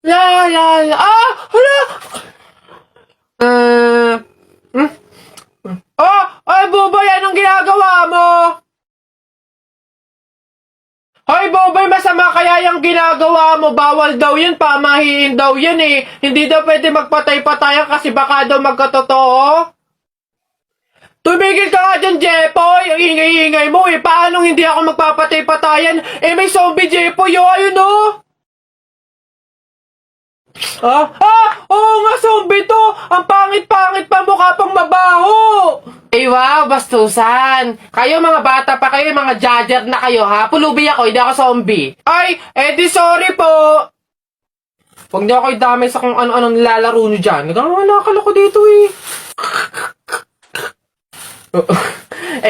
La la la. Ah! Hala! Uh, hmm? Oh! Ay, Buboy! Anong ginagawa mo? Hoy, Boboy, masama kaya yung ginagawa mo. Bawal daw yun, pamahiin daw yun eh. Hindi daw pwede magpatay-patayan kasi baka daw magkatotoo. Tumigil ka nga dyan, Jepoy. Ang ingay-ingay mo eh. Paano hindi ako magpapatay-patayan? Eh, may zombie, Jepoy, oh. Ayun, oh. Oo nga, zombie to. Ang pangit-pangit pa, mukha pang mabaho. Ay, wow, bastusan. Kayo mga bata pa kayo, mga judger na kayo, ha? Pulubi ako, hindi ako zombie. Ay, di sorry po. Huwag niyo ako idamay sa kung ano-ano nilalaro niyo dyan. Nagkakalakal ako dito, eh.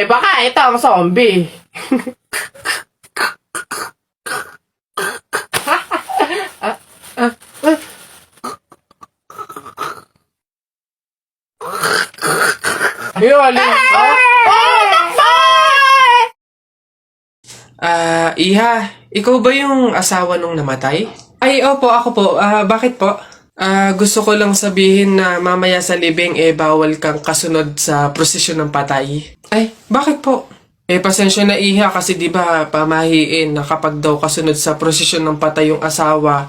Baka ito ang zombie. Yun, Iha, ikaw ba yung asawa nung namatay? Ay, opo, ako po. Bakit po? Gusto ko lang sabihin na mamaya sa libing bawal kang kasunod sa prosesyon ng patay. Ay, bakit po? Pasensya na Iha kasi 'di ba pamahiin na kapag daw kasunod sa prosesyon ng patay yung asawa,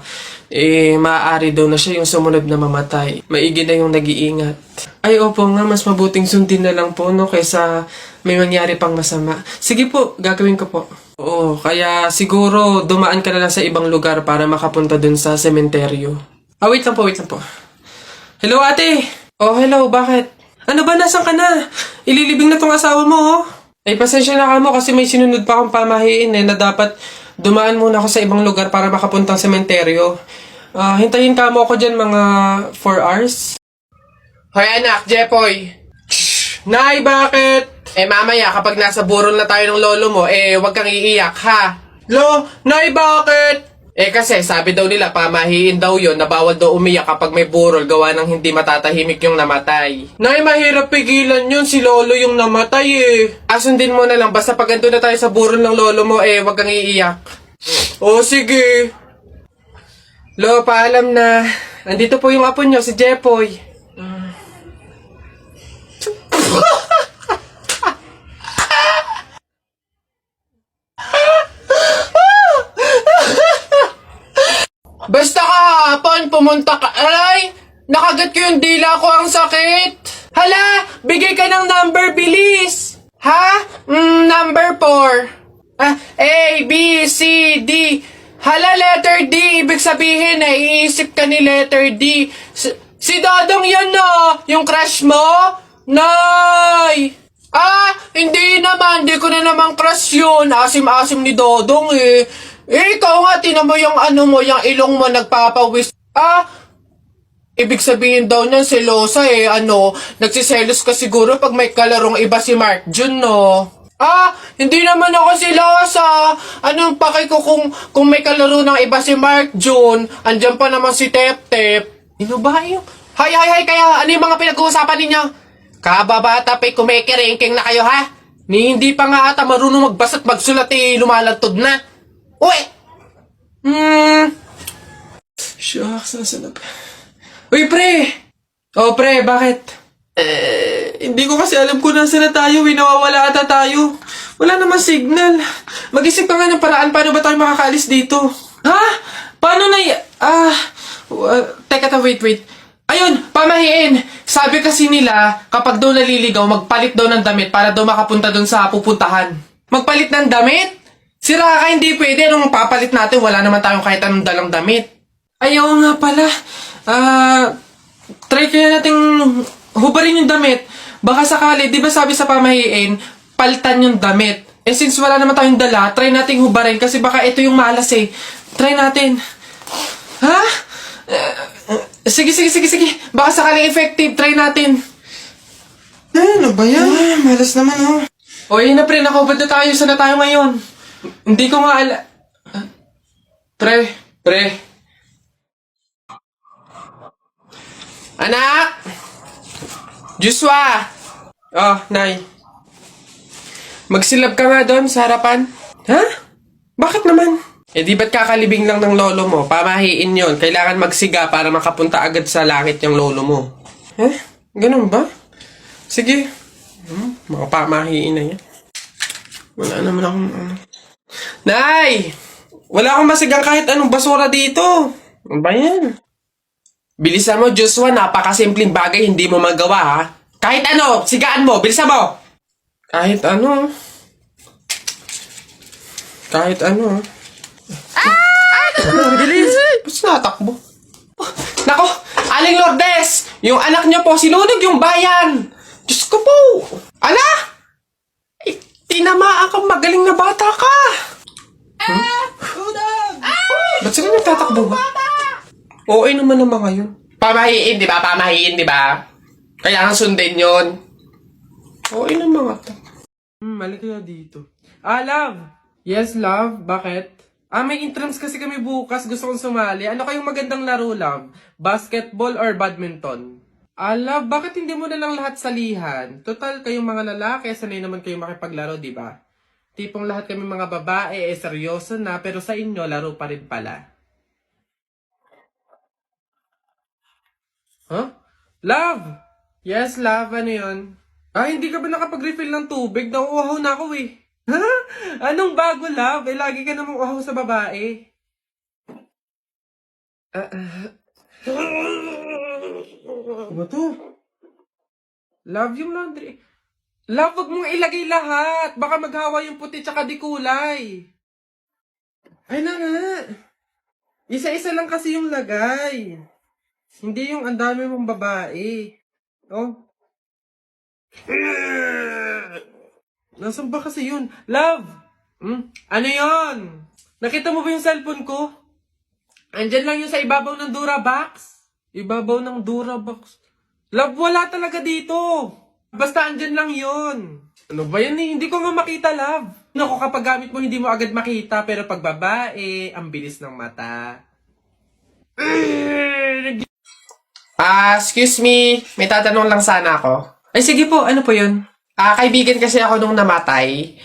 maaari daw na siya yung sumunod na mamatay. Maigi na yung nag-iingat. Ay, opo nga, mas mabuting sundin na lang po, no, kaysa may mangyari pang masama. Sige po, gagawin ko po. Oo, kaya siguro dumaan ka na lang sa ibang lugar para makapunta dun sa sementeryo. Wait lang po, wait lang po. Hello, ate! Oh, hello, bakit? Ano ba, nasan ka na? Ililibing na tong asawa mo, oh. Pasensya na ka mo kasi may sinunod pa akong pamahiin na dapat dumaan muna ako sa ibang lugar para makapuntang sementeryo. Hintayin ka mo ako dyan mga 4 hours. Hoy anak, Jepoy. Shh! Nay, bakit? Mamaya kapag nasa burol na tayo ng lolo mo, wag kang iiyak, ha? Lo, Nay, bakit? Kasi sabi daw nila, pamahiin daw yon na bawal daw umiyak kapag may burol gawa ng hindi matatahimik yung namatay. Nay, mahirap pigilan yun. Si lolo yung namatay Sundin mo na lang, basta pag ando na tayo sa burol ng lolo mo, wag kang iiyak. Oh, sige. Lo, paalam na. Andito po yung apo nyo, si Jepoy. Basta kahapon, pumunta ka. Aray! Nakagat ko yung dila ko, ang sakit. Hala! Bigay ka ng number, bilis! Ha? Number 4. A, B, C, D. Hala, letter D. Ibig sabihin, iisip ka ni letter D. Si Dodong yan, no? Yung crush mo? Nay! Hindi naman. Hindi ko na naman crush yun. Asim-asim ni Dodong, ikaw nga, tinan mo yung yung ilong mo nagpapawis. Ibig sabihin daw niyan selosa nagsiselos ka siguro pag may kalarong iba si Mark Jun, no? Hindi naman ako selosa. Anong paki ko kung may kalaro ng iba si Mark Jun? Andyan pa naman si Tep Tep. Ano ba yung? Hay, kaya ano yung mga pinag-uusapan ninyo? Kababata pa'y kumikiringking na kayo, ha? Hindi pa nga ata marunong magbasa't magsulat lumalantod na. Uy! Shucks, nasa na ba? Uy, pre! Oh, pre, bakit? Hindi ko kasi alam kung nasa na tayo. Nawawala ata tayo. Wala namang signal. Mag-isip ka nga ng paraan paano ba tayo makakaalis dito. Ha? Paano na teka, wait. Ayun, pamahiin. Sabi kasi nila, kapag daw naliligaw, magpalit daw ng damit para daw makapunta dun sa pupuntahan. Magpalit ng damit? Sira ka, hindi pwede. Anong papalit natin? Wala naman tayong kahit anong dalang damit. Ayaw nga pala. Try kaya nating hubarin yung damit. Baka sakali, di ba sabi sa pamahiin, palitan yung damit. Since wala naman tayong dala, try nating hubarin kasi baka ito yung malas Try natin. Ha? Sige. Baka sakaling effective, try natin. Ano ba yan? Malas naman, O yun na pre, nakahubad na tayo. Saan na tayo ngayon? Hindi ko nga Pre. Anak! Joshua! Oh, Nay. Magsilab ka nga doon sa harapan. Ha? Bakit naman? Eh di ba't kakalibing lang ng lolo mo? Pamahiin yon. Kailangan magsiga para makapunta agad sa langit yung lolo mo. Eh? Ganun ba? Sige. Mga pamahiin na yan. Wala naman akong Nay! Wala akong masigang kahit anong basura dito. Ano ba yan? Bilisan mo, Joshua. Napakasimpleng bagay, hindi mo magawa, ha? Kahit ano, sigaan mo. Bilisan mo! Kahit ano. Kahit ano, ha? Bilis! Ba't natakbo? Nako! Aling Lourdes! Yung anak niyo po, sinunog yung bayan! Diyos ko po! Ala! Eh, tinamaan kang magaling na bata ka! Ba't sila nagtatakbo ba? Oo naman naman ngayon. Pamahiin, di ba? Pamahiin, di ba? Kailangan sundin yun. Oo naman nga to. Mali kaya dito. Love! Yes, love? Bakit? May intrams kasi kami bukas. Gusto kong sumali. Ano kayong magandang laro, love? Basketball or badminton? Love, bakit hindi mo na lang lahat salihan? Total, kayong mga lalaki, sanay naman kayong makipaglaro, di ba? Tipong lahat kami mga babae, seryoso na, pero sa inyo, laro pa rin pala. Huh? Love! Yes, love. Ano yun? Hindi ka ba nakapag-refill ng tubig? Nauuhaw na ako eh. Ha? Anong bago, love? Lagi ka namang uhaw sa babae. Ano to? Love yung laundry. Love, wag mong ilagay lahat. Baka maghawa yung puti tsaka di kulay. Ay na nga. Isa-isa lang kasi yung lagay. Hindi yung ang dami mong babae. Oh. Nasaan ba kasi yun? Love! Ano yun? Nakita mo ba yung cellphone ko? Andyan lang yun sa ibabaw ng Durabox. Ibabaw ng Durabox. Love, wala talaga dito. Basta andyan lang yun. Ano ba yan eh? Hindi ko nga makita, love. Naku, kapag gamit mo, hindi mo agad makita. Pero pag babae, ang bilis ng mata. Excuse me. May tatanong lang sana ako. Ay, sige po. Ano po yun? Kaibigan kasi ako nung namatay.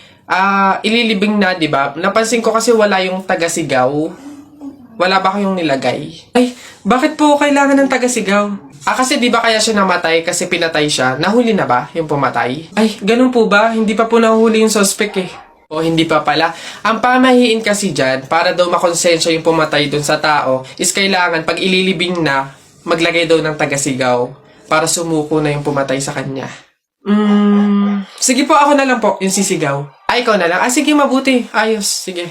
Ililibing na, di ba? Napansin ko kasi wala yung taga-sigaw. Wala ba kayong nilagay? Ay, bakit po kailangan ng taga-sigaw? Kasi di ba kaya siya namatay kasi pinatay siya? Nahuli na ba yung pumatay? Ay, ganun po ba? Hindi pa po nahuli yung suspect eh. O hindi pa pala. Ang pamahiin kasi dyan, para daw makonsensya yung pumatay dun sa tao, is kailangan pag ililibing na, maglagay daw ng taga-sigaw para sumuko na yung pumatay sa kanya. Sige po, ako na lang po, yung sisigaw. Ikaw na lang. Sige, mabuti. Ayos, sige.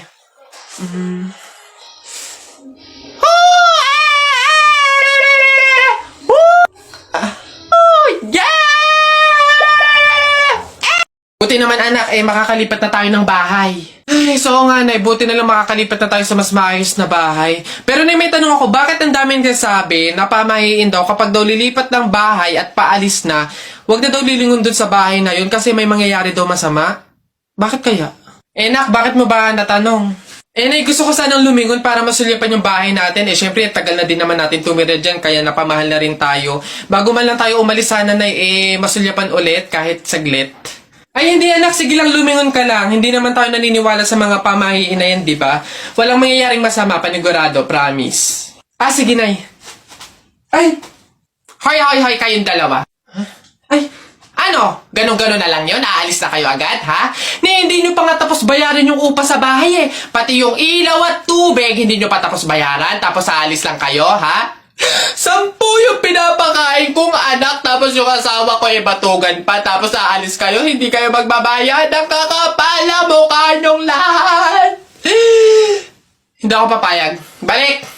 Buti naman anak, makakalipat na tayo ng bahay. Ay, so nga nay, buti na lang makakalipat na tayo sa mas maayos na bahay. Pero nay, may tanong ako, bakit ang daming nagsasabi na pamahiin daw kapag daw lilipat ng bahay at paalis na, wag na daw lilingon dun sa bahay na yun kasi may mangyayari daw masama? Bakit kaya? Nak, bakit mo ba natanong? Nay, gusto ko sanang lumingon para masulyapan yung bahay natin. Syempre, tagal na din naman natin tumira dyan, kaya napamahal na rin tayo. Bago man lang tayo umalis sana, nay, masulyapan ulit kahit saglit. Ay, hindi anak. Sige lang, lumingon ka lang. Hindi naman tayo naniniwala sa mga pamahiin na yan, di ba? Walang mangyayaring masama, panigurado, promise. Sige, nay. Ay! Hoy, kayong dalawa. Ay, ano? Ganon-ganon na lang yun? Aalis na kayo agad, ha? Hindi nyo pa nga tapos bayaran yung upa sa bahay, eh. Pati yung ilaw at tubig, hindi nyo pa tapos bayaran, tapos aalis lang kayo, ha? 10 yung pinapakain kong anak, tapos yung asawa ko ay batugan pa, tapos aalis kayo, hindi kayo magbabayad. Ang kakapala mukha nyong lahat. Hindi ako papayag. Balik!